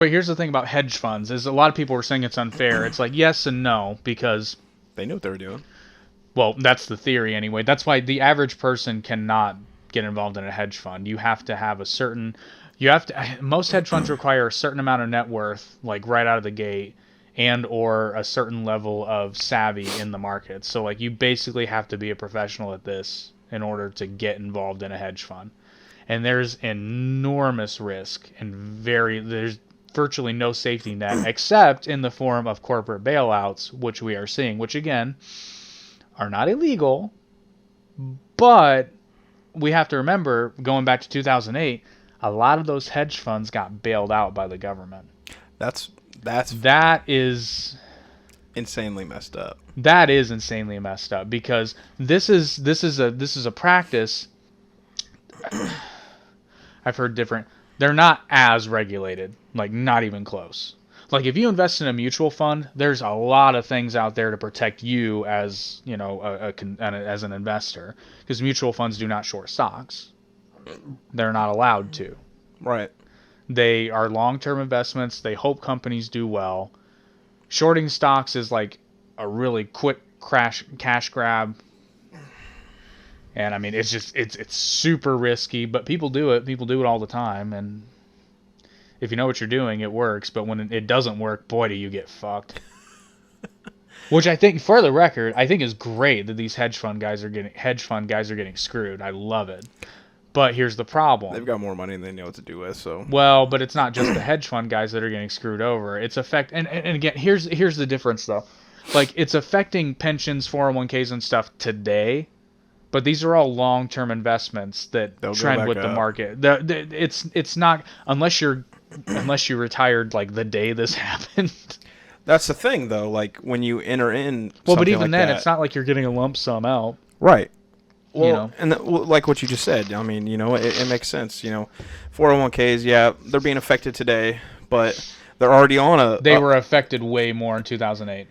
But here's the thing about hedge funds is a lot of people were saying it's unfair. It's like yes and no because They knew what they were doing. well, that's the theory anyway. That's why the average person cannot get involved in a hedge fund. You have to have a certain most hedge funds require a certain amount of net worth like right out of the gate and or a certain level of savvy in the market. So like you basically have to be a professional at this in order to get involved in a hedge fund. And there's enormous risk and there's virtually no safety net except in the form of corporate bailouts, which we are seeing, which again are not illegal, but we have to remember going back to 2008, a lot of those hedge funds got bailed out by the government. That's That is insanely messed up. that is insanely messed up because this is a practice. I've heard different. They're not as regulated, like not even close. Like if you invest in a mutual fund, there's a lot of things out there to protect you as as an investor because mutual funds do not short stocks. They're not allowed to. Right. They are long-term investments. They hope companies do well. Shorting stocks is like a really quick cash grab. And I mean, it's super risky, but people do it. People do it all the time. And if you know what you're doing, it works. But when it doesn't work, boy, do you get fucked. Which I think, for the record, I think is great that these hedge fund guys are getting screwed. I love it. But here's the problem. They've got more money than they know what to do with, so. Well, but it's not just the hedge fund guys that are getting screwed over. It's and again, here's the difference though. Like it's affecting pensions, 401ks and stuff today, but these are all long-term investments that They'll trend with the market. It's not unless you retired like the day this happened. That's the thing though, like when you enter in Well, but even like then that, it's not like you're getting a lump sum out. right. Well, You know. and like what you just said, I mean, it makes sense. 401ks, yeah, they're being affected today, but they're already on They were affected way more in 2008.